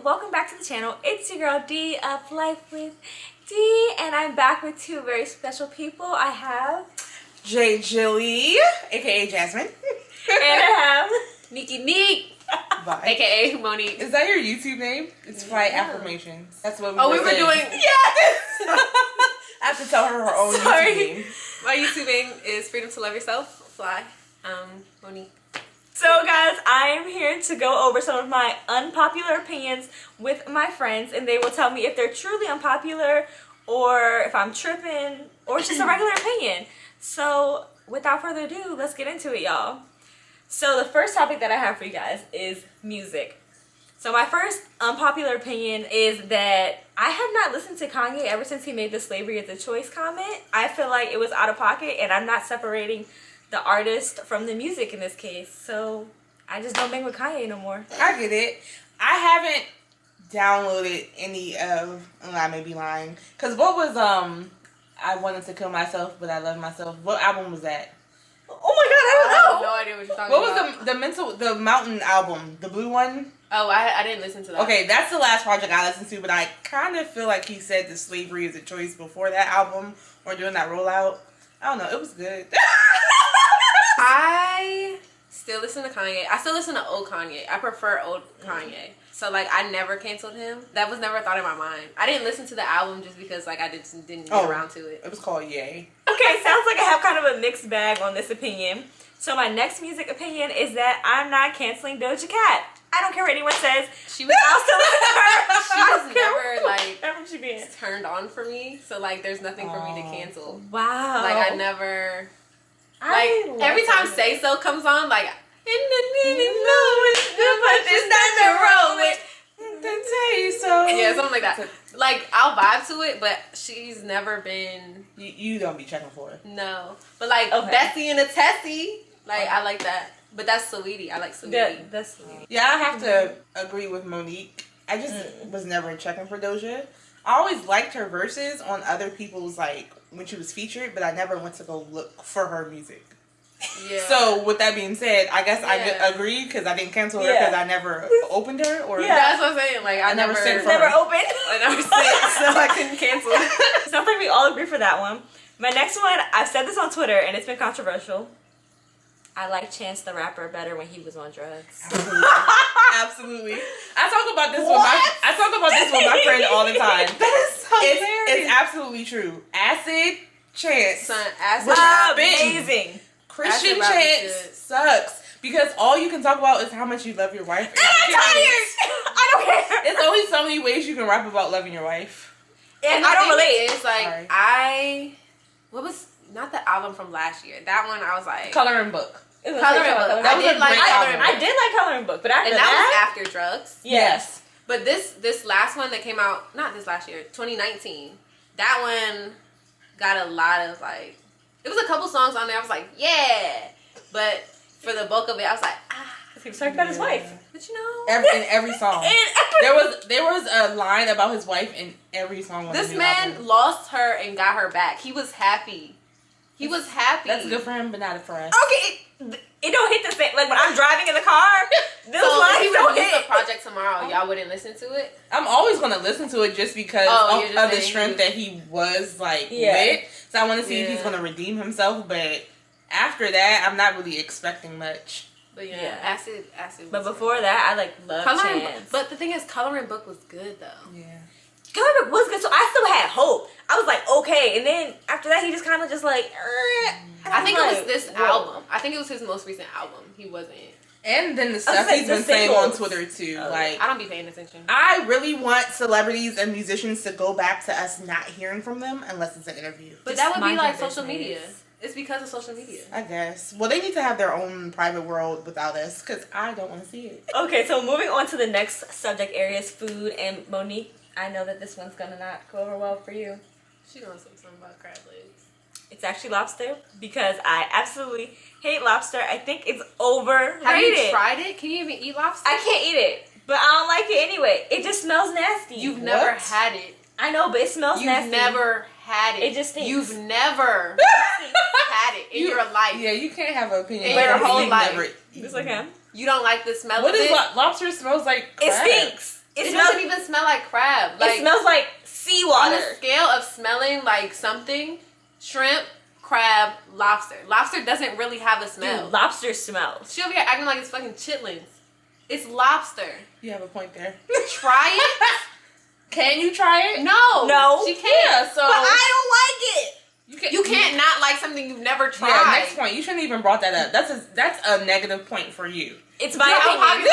welcome back to the channel. It's your girl D of Life with D, and I'm back with two very special people. I have J. Jilly, aka Jasmine, and I have Nikki Neek, Bye. aka Monique. Is that your YouTube name? It's Flight Affirmations. That's what we were doing. Yes. I have to tell her own YouTube name. My YouTube name is Freedom to Love Yourself. Fly. Monique. So guys, I am here to go over some of my unpopular opinions with my friends, and they will tell me if they're truly unpopular or if I'm tripping or it's just a regular opinion. So without further ado, let's get into it, y'all. So the first topic that I have for you guys is music. So my first unpopular opinion is that I have not listened to Kanye ever since he made the slavery is a choice comment. I feel like it was out of pocket, and I'm not separating the artist from the music in this case. So I just don't bang with Kanye no more. I get it. I haven't downloaded any of, I may be lying, because what was I Wanted to Kill Myself but I Love Myself, what album was that? Oh my god, I don't I have know. no idea what you're talking about. What was the mountain album, the blue one? Oh, I didn't listen to that. Okay, that's the last project I listened to, but I kind of feel like he said the slavery is a choice before that album or doing that rollout. I don't know, it was good. I still listen to Kanye. I still listen to old Kanye. I prefer old Kanye. So, like, I never canceled him. That was never a thought in my mind. I didn't listen to the album just because, like, I didn't get around to it. It was called Yay. Okay, sounds like I have kind of a mixed bag on this opinion. So my next music opinion is that I'm not canceling Doja Cat. I don't care what anyone says. She was I'll still listen to her. She was never, like, Wherever she been. turned on for me. So, like, there's nothing for me to cancel. Wow. Like, I never... Like, every time Say So comes on, like, in the moment, but it's not the roll with. Yeah, something like that. Like, I'll vibe to it, but she's never been. You don't be checking for it. No. But, like, Bessie and a Tessie, like, I like that. But that's Saweetie. I like Saweetie. That's sweet. Yeah, I have to agree with Monique. I just was never checking for Doja. I always liked her verses on other people's, like, when she was featured, but I never went to go look for her music. Yeah. So, with that being said, I guess I agree because I didn't cancel her because I never opened her. Or that's what I'm saying. Like, I never sent for never her. opened. I never sent, so I couldn't cancel. Sounds like we all agree for that one. My next one, I've said this on Twitter, and it's been controversial. I like Chance the Rapper better when he was on drugs. Absolutely. I talk about this with my friend all the time. That is so It's absolutely true. Acid Chance. Son, Acid Amazing. Christian Acid Chance sucks because all you can talk about is how much you love your wife. And I'm tired. I don't care. It's only so many ways you can rap about loving your wife. And I don't relate. It's like, what was, not the album from last year. That one, I was like. Coloring Book. Coloring Book. That was a great album. I did like Coloring Book, but after and that was after drugs. Yes. But this last one that came out, not this last year, 2019, that one got a lot of, like, it was a couple songs on there. I was like, yeah. But for the bulk of it, I was like, He was talking about his wife. But you know. In every song. There was a line about his wife in every song. This man lost her and got her back. He was happy. He was happy. That's good for him, but not for us. Okay, it don't hit the same. Like when I'm driving in the car, those so lines if he don't released hit. a project tomorrow, y'all wouldn't listen to it? I'm always gonna listen to it just because of the strength that he was like with. So I want to see if he's gonna redeem himself. But after that, I'm not really expecting much. But Acid. But before that, I like love Chance. But the thing is, Coloring Book was good though. Yeah. Coloring Book was good, so I still had hope. I was like, okay, and then after that, he just kind of just like. I think it was this album. I think it was his most recent album. He wasn't. And then the stuff he's been saying on Twitter too. Like, I don't be paying attention. I really want celebrities and musicians to go back to us not hearing from them unless it's an interview. But that would be like social media. It's because of social media. I guess. Well, they need to have their own private world without us because I don't want to see it. Okay, so moving on to the next subject area is food. And Monique, I know that this one's gonna not go over well for you. She's gonna say something about crab legs. It's actually lobster because I absolutely hate lobster. I think it's overrated. Have you tried it? Can you even eat lobster? I can't eat it, but I don't like it anyway. It just smells nasty. You've never had it. I know, but it smells nasty. You've never had it. It just stinks. You've never had it in your life. Yeah, you can't have an opinion. In your whole life. Just like him. You don't like the smell What of is it? lobster smells like crab. It stinks. It doesn't even smell like crab. Like, it smells like seawater. On a scale of smelling like something, shrimp, crab, lobster. Lobster doesn't really have a smell. Dude, lobster smells. She over here acting like it's fucking chitlins. It's lobster. You have a point there. Try it. Can you try it? No, she can't. Yeah, so But I don't like it. You can't not like something you've never tried. Yeah, next point. You shouldn't even brought that up. That's a negative point for you. It's my Your opinion.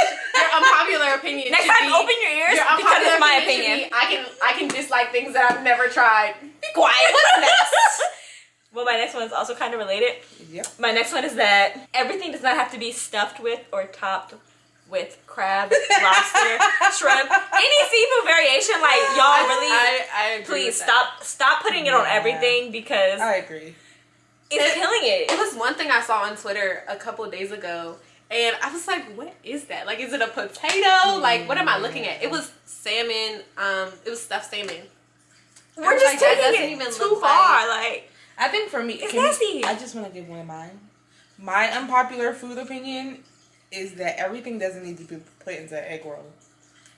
unpopular opinion. Next should time, be- open your ears your because unpopular it's my should opinion. be, I can dislike things that I've never tried. Be quiet. What's next? Well, my next one is also kind of related. Yep. My next one is that everything does not have to be stuffed with or topped with crab, lobster, shrimp, any seafood variation. Like y'all really, I agree please with that. stop putting it on everything because I agree. it's killing it. It was one thing I saw on Twitter a couple days ago, and I was like, "What is that? Like, is it a potato? Like, what am I looking at?" It was salmon. It was stuffed salmon. We're just like, that doesn't taking even it too look far. Like I think for me, it's nasty. I just want to give one of mine. My unpopular food opinion is that everything doesn't need to be put into an egg roll.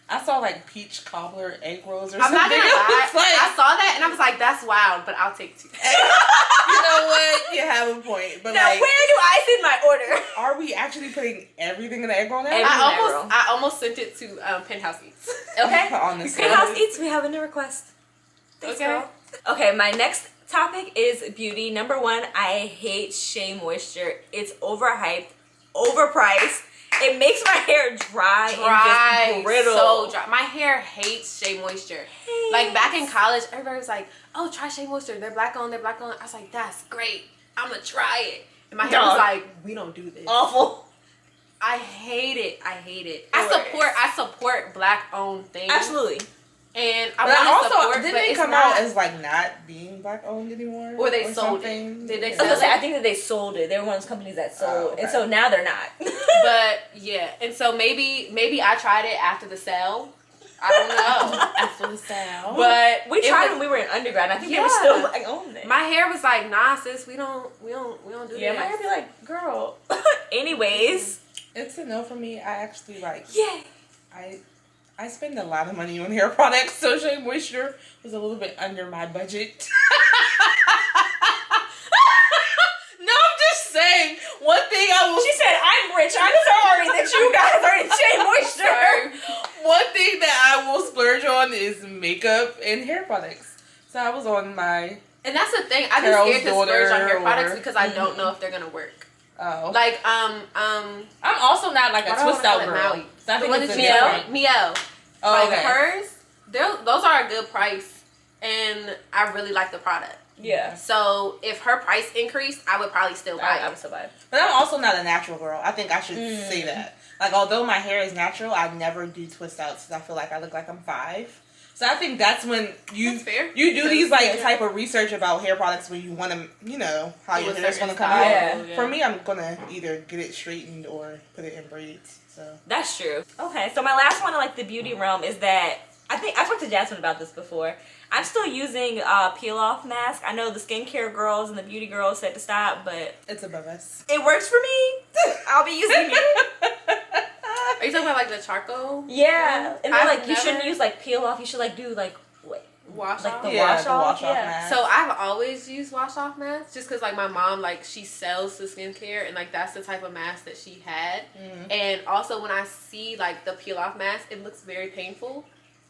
I saw like peach cobbler egg rolls or I'm something. not gonna lie. It's like, I saw that and I was like, "That's wild," but I'll take two. you know what? You have a point. But now, like, where do I send my order? are we actually putting everything in the egg roll now? I almost sent it to Penthouse Eats. Okay. Honestly. Penthouse Eats, we have a new request. Thanks, Okay. girl. Okay, my next topic is beauty. Number one, I hate Shea Moisture. It's overhyped, overpriced. It makes my hair dry and just brittle. So dry. My hair hates Shea Moisture. Like back in college, everybody was like, "Oh, try Shea Moisture. They're black on. They're black on." I was like, "That's great. I'm gonna try it." And my hair was like, "We don't do this." Awful. I hate it. I hate it. It I support black owned things. Absolutely. And But I want also, to support, didn't but they it's come not. out as like not being black owned anymore? Or they sold something? it. Did they I was sell gonna say, it? I think that they sold it. They were one of those companies that sold, okay. and so now they're not. But yeah, and so maybe I tried it after the sale. I don't know. After the sale. But we it tried was- when we were in undergrad. I think they Yeah. were still black owned then. My hair was like, "Nah, sis, we don't do Yeah, this." my hair be like, girl. Anyways. It's a no for me. I actually like. Yeah. I spend a lot of money on hair products, so Shea Moisture was a little bit under my budget. No, I'm just saying. One thing I will. She said, I'm rich. I'm sorry that you guys are in Shea Moisture. One thing that I will splurge on is makeup and hair products. So I was on my. And that's the thing. I'm Carol's scared to splurge on hair daughter products or- because I don't know if they're gonna work. Oh. Like I'm also not like a I don't twist wanna out call it girl. Maui. So I The think one it's that a you different- Miel. Oh, Like okay. hers, those are a good price, and I really like the product. Yeah. So if her price increased, I would probably still buy I it. would still buy it. But I'm also not a natural girl. I think I should say that. Like, although my hair is natural, I never do twist outs because I feel like I look like I'm 5. So I think that's when you That's fair. you do these like Yeah. type of research about hair products when you want to, you know, how Do your a hair's certain going to come style, out. yeah. For me, I'm gonna either get it straightened or put it in braids. So That's true. Okay, so my last one in like the beauty realm is that I think I talked to Jasmine about this before. I'm still using peel off mask. I know the skincare girls and the beauty girls said to stop, but it's above us. it works for me. I'll be using it. Are you talking about like the charcoal? Yeah, and then I've like you shouldn't never- use like peel off. You should like do like what? Wash Like off? the Yeah, wash the off. wash off Yeah. mask. So I've always used wash off masks just because like my mom like she sells the skincare and like that's the type of mask that she had. And also when I see like the peel off mask, it looks very painful.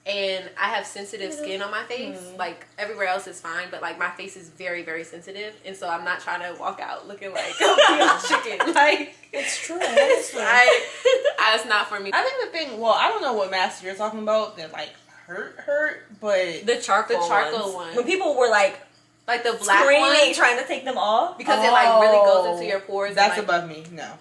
And I have sensitive skin on my face. Like everywhere else is fine, but like my face is very, very sensitive. And so I'm not trying to walk out looking like a peeled chicken. Like It's true. it's not for me. I think the thing. Well, I don't know what mask you're talking about that like hurt, but The charcoal ones. one. When people were like Like the black screaming one trying to take them off. because it like really goes into your pores. That's and, like, above me. No,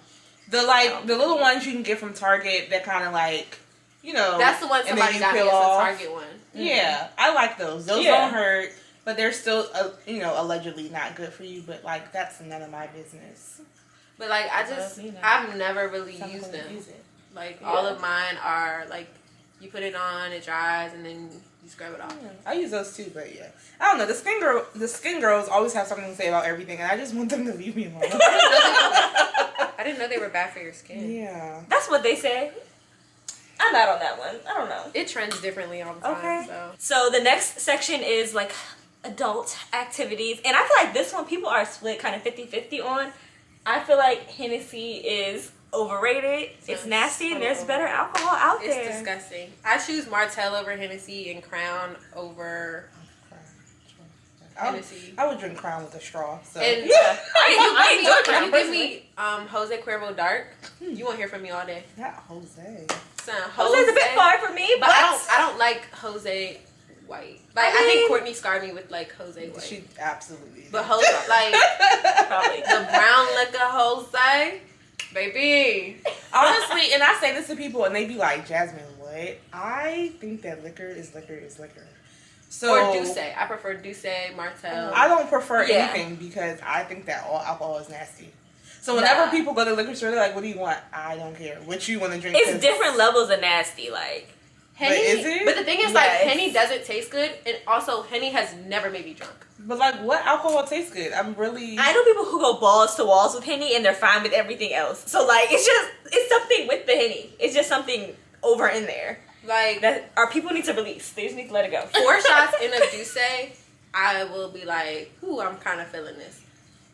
the little ones you can get from Target that kind of like, you know. That's the one and then somebody you got me. peel It's a off. Target one. Yeah, I like those. Those Yeah. don't hurt, but they're still, allegedly not good for you. But like, that's none of my business. But like I've never really So I'm used gonna them. use it. Like all of mine are like you put it on, it dries, and then you scrub it off. I use those too, but yeah, I don't know. The skin girls always have something to say about everything, and I just want them to leave me alone. I didn't know they were bad for your skin. Yeah. That's what they say. I'm out on that one. I don't know. It trends differently all the time. Okay. So the next section is like adult activities. And I feel like this one people are split kind of 50-50 on. I feel like Hennessy is overrated. It's nasty and there's better alcohol out there. It's disgusting. I choose Martell over Hennessy and Crown over Hennessy. I would drink Crown with a straw. So. And you give me Jose Cuervo Dark. You won't hear from me all day. Not Jose. Jose's a bit far for me, but I don't like Jose White. Like I think Courtney scarred me with like Jose White. She absolutely did. But Jose, like probably the brown liquor Jose, baby. Honestly, and I say this to people, and they be like, "Jasmine, what?" I think that liquor is liquor is liquor. So or Douce. I prefer Douce, Martell. I don't prefer anything because I think that all alcohol is nasty. So whenever people go to the liquor store, they're like, "What do you want?" I don't care what you want to drink. It's different levels of nasty, like. Henny, but is it? But the thing is, like, Henny doesn't taste good, and also Henny has never made me drunk. But like, what alcohol tastes good? I know people who go balls to walls with Henny, and they're fine with everything else. So like, it's something with the Henny. It's just something over in there. Like that our people need to release. They just need to let it go. 4 shots in a Douce, I will be like, ooh, I'm kind of feeling this.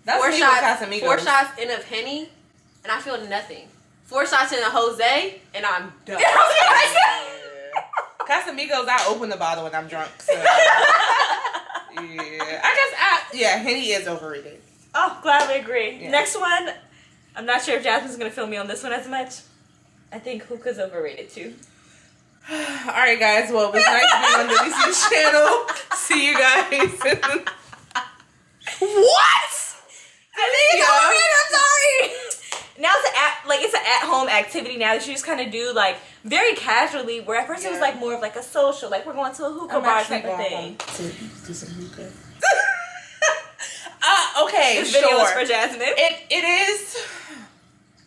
That's 4 me shots, with Casamigos. 4 shots in of Henny, and I feel nothing. 4 shots in a Jose, and I'm done. Casamigos, I open the bottle when I'm drunk. So. Henny is overrated. Oh, gladly agree. Yeah. Next one, I'm not sure if Jasmine's gonna feel me on this one as much. I think hookah's overrated too. Alright guys, well it was nice being on the DC's channel. See you guys. What? I'm sorry. Now it's an at-home activity now that you just kind of do like very casually. Where at first it was like more of like a social, like we're going to a hookah bar type of thing. To do some hookah. Okay, this video is for Jasmine. It is.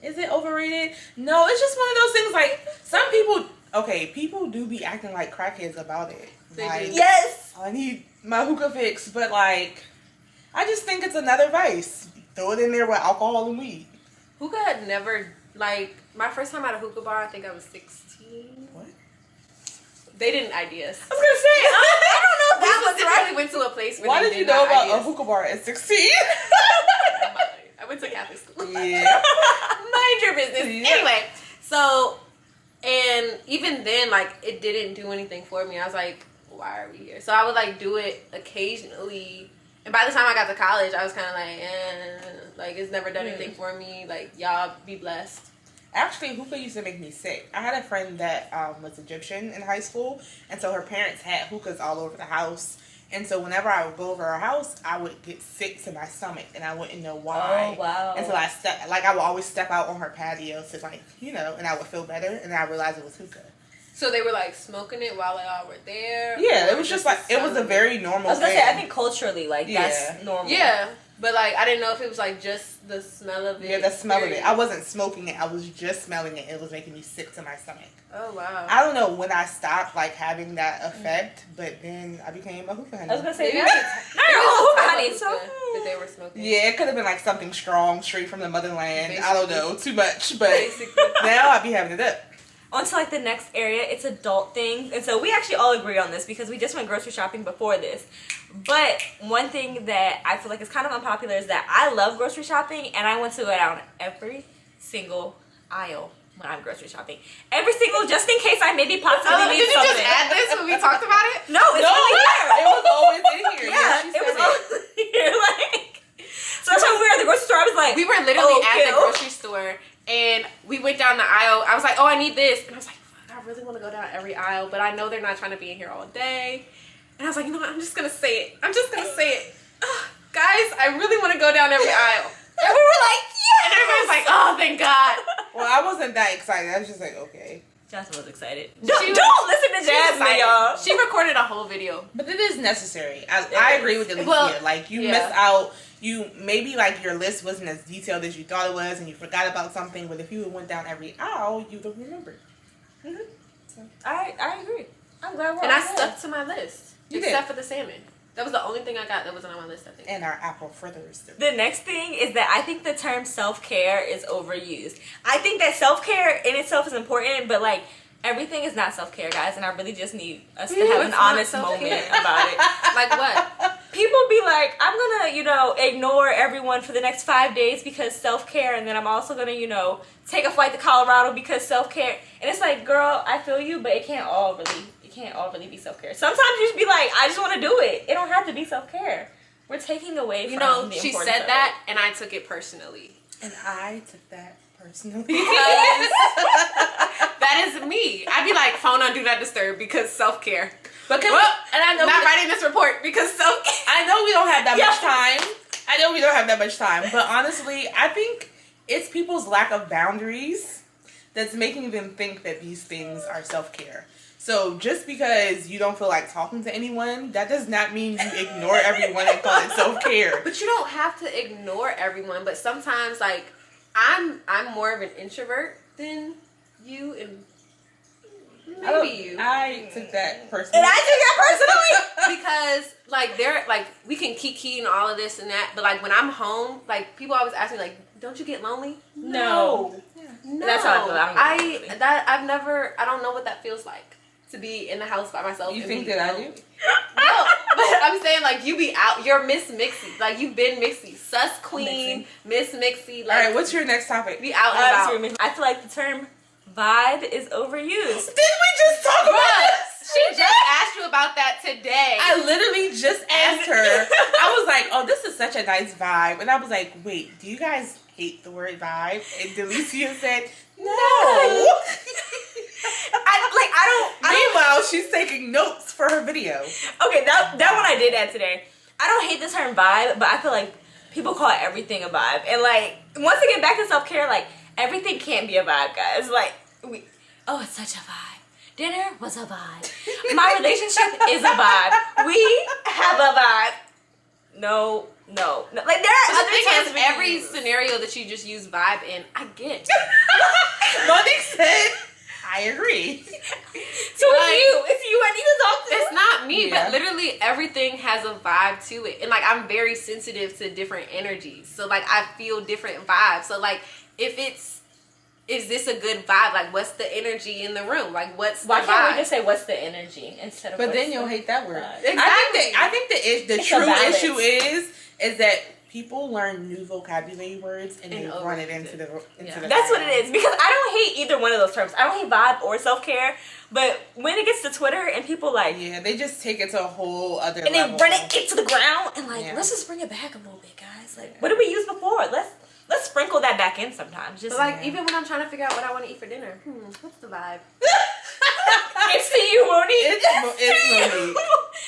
Is it overrated? No, it's just one of those things. Like some people. Okay, people do be acting like crackheads about it. They like, do. Yes. I need my hookah fix, but like, I just think it's another vice. Throw it in there with alcohol and weed. Hookah had never, like, my first time at a hookah bar, I think I was 16. What? They didn't ID us. I was gonna say, I don't know if that was right. We went to a place where Why they did you did know not about ID a us. hookah bar at 16? I went to Catholic school. Yeah. Mind your business. Yeah. Anyway, so, and even then, like, it didn't do anything for me. I was like, why are we here? So I would, like, do it occasionally. And by the time I got to college, I was kind of like, it's never done anything for me. Like, y'all be blessed. Actually, hookah used to make me sick. I had a friend that was Egyptian in high school, and so her parents had hookahs all over the house. And so whenever I would go over her house, I would get sick to my stomach, and I wouldn't know why. Oh, wow. Until I would always step out on her patio to, like, you know, and I would feel better, and I realized it was hookah. So they were, like, smoking it while y'all were there? Yeah, it was just, like, it was a very normal I was gonna thing. say, I think culturally, like, that's normal. Yeah, but, like, I didn't know if it was, like, just the smell of it. Yeah, the smell of it. I wasn't smoking it. I was just smelling it. It was making me sick to my stomach. Oh, wow. I don't know when I stopped, like, having that effect, but then I became a hookah honey. I was gonna say, Maybe not hookah honey, hookah so. that they were smoking. Yeah, it could have been, like, something strong, straight from the motherland. I don't know, too much, but Basically. now I'd be having it up. On to like the next area, it's adult things. And so we actually all agree on this because we just went grocery shopping before this. But one thing that I feel like is kind of unpopular is that I love grocery shopping and I want to go down every single aisle when I'm grocery shopping. Every single, just in case I maybe possibly need did you something. just add this when we talked about it? No, it's really here. It was always in here. Yeah, she it was said always here. Like, so that's why we were at the grocery store. I was like, We were literally at the ew. grocery store, and we went down the aisle. I was like, oh, I need this. And I was like, fuck, I really want to go down every aisle, but I know they're not trying to be in here all day. And I was like, you know what? I'm just going to say it. I'm just going to say it. Ugh, guys, I really want to go down every aisle. And we were like, yes! And everybody's like, oh, thank God. Well, I wasn't that excited. I was just like, okay. Jasmine was excited. She Don't listen to She was Jasmine, excited. y'all. She recorded a whole video. But it is necessary. I agree with Alicia. Well, like, you yeah. miss out. You maybe, like, your list wasn't as detailed as you thought it was, and you forgot about something. But if you went down every aisle, you would have remembered. Mm-hmm. So, I agree. I'm glad we're And all I good. stuck to my list. You except did. for the salmon. That was the only thing I got that wasn't on my list, I think. And our apple fritters. The next thing is that I think the term self-care is overused. I think that self-care in itself is important, but like everything is not self-care, guys, and I really just need us to have an honest moment about it. Like what? People be like, I'm gonna, ignore everyone for the next 5 days because self-care, and then I'm also gonna, take a flight to Colorado because self-care. And it's like, girl, I feel you, but it can't all really be self-care. Sometimes you just be like, I just want to do it. It don't have to be self-care. We're taking away from the she importance said of that, it. and I took it personally. And I took that personally. Because that is me. I'd be like, phone on do not disturb because self-care. But and I know not writing this report because self-care. I know we don't have that much time. I know we don't have that much time. But honestly, I think it's people's lack of boundaries that's making them think that these things are self-care. So just because you don't feel like talking to anyone, that does not mean you ignore everyone and call it self-care. But you don't have to ignore everyone. But sometimes, like, I'm more of an introvert than you, and maybe you. I took that personally. And I took that personally because, like, we can kiki and all of this and that, but, like, when I'm home, like, people always ask me, like, don't you get lonely? No. No. That's how I feel. I don't know what that feels like. To be in the house by myself. You think that I do? No, but I'm saying, like, you be out. You're Miss Mixie. Like, you've been Mixie. Sus Queen, Miss Mixie. Like, all right, what's your next topic? Be out and about. I feel like the term vibe is overused. Didn't we just talk about this? She just asked you about that today. I literally just asked her. I was like, oh, this is such a nice vibe. And I was like, wait, do you guys hate the word vibe? And Delicia said, no. Meanwhile, she's taking notes for her video. Okay, that one I did add today. I don't hate the term vibe, but I feel like people call everything a vibe. And, like, once again, back to self-care, like, everything can't be a vibe, guys. Like, it's such a vibe. Dinner was a vibe. My relationship is a vibe. We have a vibe. No. Like, there are other times every scenario that you just use vibe in, I get. Monique said, I agree. So it's you. I need to talk to. It's not me, but literally everything has a vibe to it. And, like, I'm very sensitive to different energies. So, like, I feel different vibes. So, like, is this a good vibe? Like, what's the energy in the room? Like, what's Why the can't vibe? we just say what's the energy instead of But then what's you'll the hate that word. Exactly. I think the It's true a balance. issue is that people learn new vocabulary words and they run it into the That's what it is. Because I don't hate either one of those terms. I don't hate vibe or self-care. But when it gets to Twitter and people like... Yeah, they just take it to a whole other and level. they run it into the ground and like, let's just bring it back a little bit, guys. Like, what did we use before? Let's sprinkle that back in sometimes. Just but, like, even when I'm trying to figure out what I want to eat for dinner, what's the vibe? It's to you, Monique. It's Monique.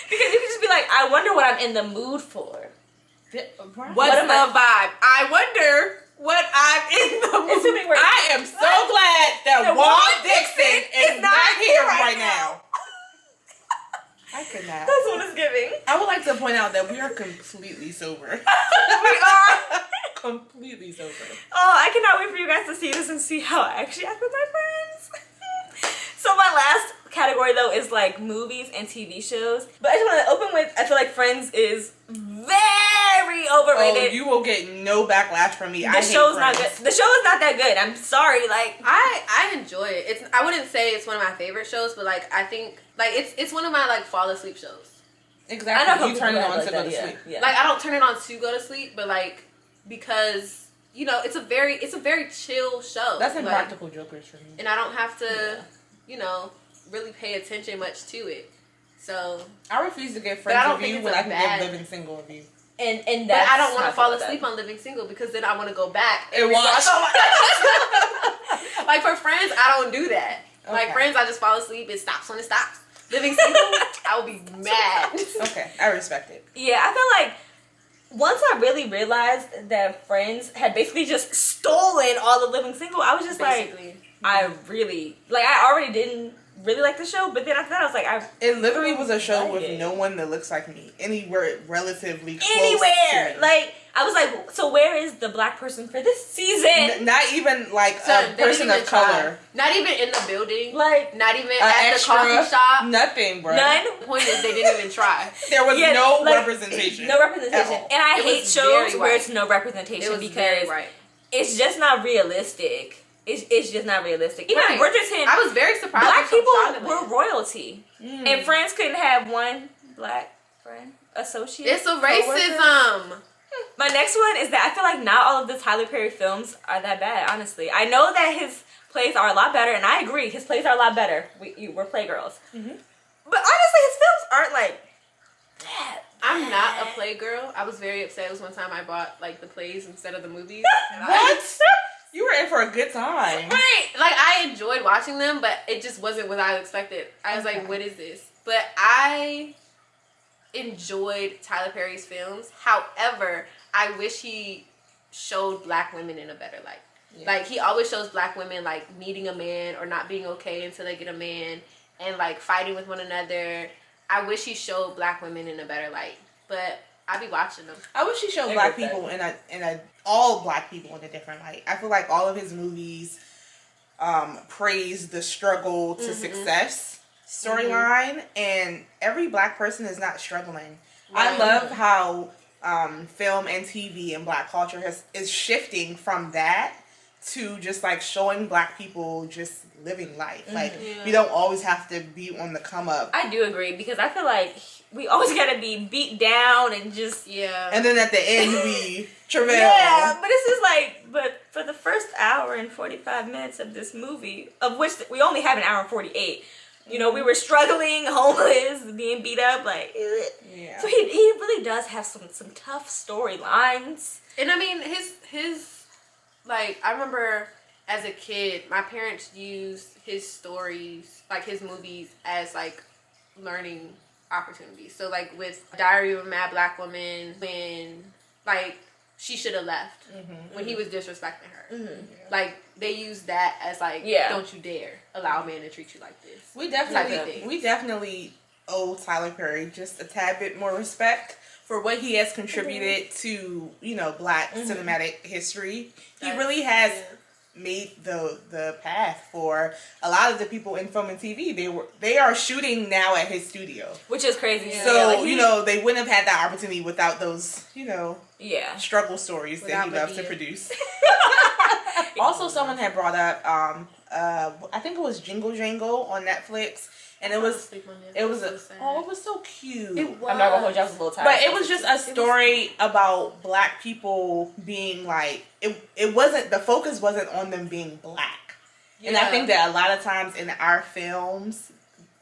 Because you can just be like, I wonder what I'm in the mood for. What's the vibe? I wonder what I'm in the mood. I am so glad that Walt Dixon is not here right now. I could not. That's what it's giving. I would like to point out that we are completely sober. We are. Completely sober. Oh, I cannot wait for you guys to see this and see how I actually act with my friends. So my last category, though, is like movies and TV shows. But I just want to open with, I feel like Friends is very overrated. Oh, you will get no backlash from me. The show's not good. The show is not that good. I'm sorry. Like, I enjoy it. I wouldn't say it's one of my favorite shows, but, like, I think, like, it's one of my, like, fall asleep shows. Exactly. I know you turn it on like to that, go to sleep. Yeah. Like, I don't turn it on to go to sleep, but, like, because, it's a very chill show. That's like, Impractical Jokers for me. and I don't have to, really pay attention much to it. So I refuse to get But I Friends don't think review it's when a I can bad- give Living Single review. and but that's I don't want how to fall feel about asleep that. on Living Single because then I want to go back And watch. Like, for Friends, I don't do that. Like, Okay. Friends, I just fall asleep. It stops when it stops. Living Single, I will be mad. Okay, I respect it. Yeah, I feel like once I really realized that Friends had basically just stolen all of Living Single, I was just Basically. like, I already didn't really like the show, but then after that I was like, It literally was a show with it. no one that looks like me. Anywhere relatively close anywhere. to me. Like, I was like, so where is the black person for this season? Not even like Son, a they didn't person even of try. color. Not even in the building. Like, Not even An at extra, the coffee shop. nothing, bro. none. The point is, they didn't even try. There was Yeah, no like, representation. No representation. at all. And I It hate was shows very where white. it's no representation It was because very right. it's just not realistic it's just not realistic. Even Right. Bridgerton, I was very surprised. black when people Shonda were went. royalty, and Friends couldn't have one black friend associate. It's a coworker. racism. My next one is that I feel like not all of the Tyler Perry films are that bad, honestly. I know that his plays are a lot better, and I agree, his plays are a lot better. We're playgirls. Mm-hmm. But honestly, his films aren't like that. I'm not a playgirl. I was very upset. It was one time I bought like the plays instead of the movies. What? You were in for a good time. Right. Like I enjoyed watching them, but it just wasn't what I expected. I was like, what is this? But I enjoyed Tyler Perry's films. However, I wish he showed black women in a better light. Yeah. Like he always shows black women like needing a man or not being okay until they get a man and like fighting with one another. I wish he showed black women in a better light. But I be watching them. I wish he showed black people in a all black people in a different light. I feel like all of his movies praise the struggle to success storyline, and every black person is not struggling. Right. I love how film and TV and black culture is shifting from that to just like showing black people just living life. Like you don't always have to be on the come up. I do agree, because I feel like we always gotta be beat down and just and then at the end we travail. Yeah, but it's just like, but for the first hour and 45 minutes of this movie, of which we only have an hour and 48, you know, we were struggling, homeless, being beat up, like yeah. So he really does have some tough storylines. And I mean his like, I remember as a kid, my parents used his stories, like his movies, as like learning opportunities. So like with Diary of a Mad Black Woman, when like she should have left when he was disrespecting her. Like they used that as like, don't you dare allow a man to treat you like this. We definitely owe Tyler Perry just a tad bit more respect for what he has contributed to, you know, black cinematic history. He really has made the path for a lot of the people in film and TV. They are shooting now at his studio, which is crazy. So like you know, they wouldn't have had that opportunity without those, you know, struggle stories that he loves to produce. Also, someone had brought up I think it was Jingle Jangle on Netflix. And it was so cute. I'm not gonna hold you, I was a little tired. But it was just a story about black people being like, it wasn't, the focus wasn't on them being black. Yeah. And I think that a lot of times in our films,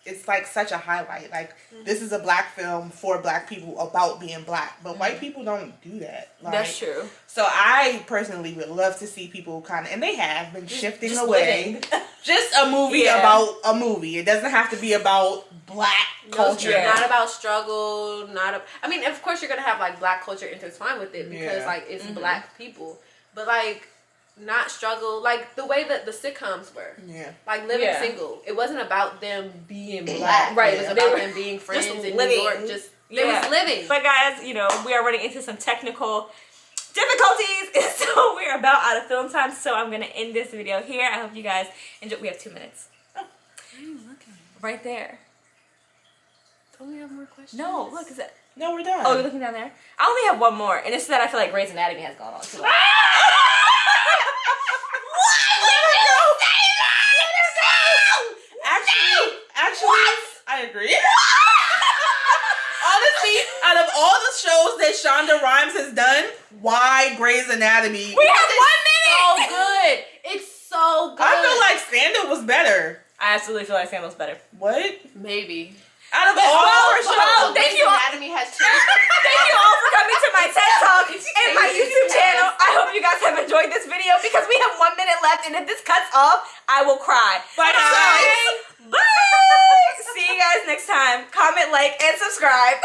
it's like such a highlight. Like, this is a black film for black people about being black. But white people don't do that. Like, that's true. So I personally would love to see people kind of, and they have been shifting away. Just a movie about a movie. It doesn't have to be about black culture. Not about struggle. I mean, of course, you're gonna have like black culture intertwined with it because like it's black people, but like not struggle like the way that the sitcoms were. Like Living Single. It wasn't about them being black. Right. It was about them being friends in New York. Just they was living. But guys, you know, we are running into some technical difficulties, so we're about out of film time, so I'm gonna end this video here. I hope you guys enjoy. We have 2 minutes. Where are you looking? Right there. Don't we have more questions? No, look, is it? No, we're done. Oh, you're looking down there? I only have one more, and it's that I feel like Grey's Anatomy has gone on too long. Actually, I agree. Honestly, out of all the shows that Shonda Rhimes has done, why Grey's Anatomy? We have 1 minute! So good. It's so good. I feel like Scandal was better. I absolutely feel like Scandal's better. What? Maybe. Out of all our shows, thank you all. Anatomy has changed. Thank you all for coming to my TED Talk and my YouTube channel. I hope you guys have enjoyed this video because we have 1 minute left, and if this cuts off, I will cry. Bye, guys. Bye. See you guys next time. Comment, like, and subscribe.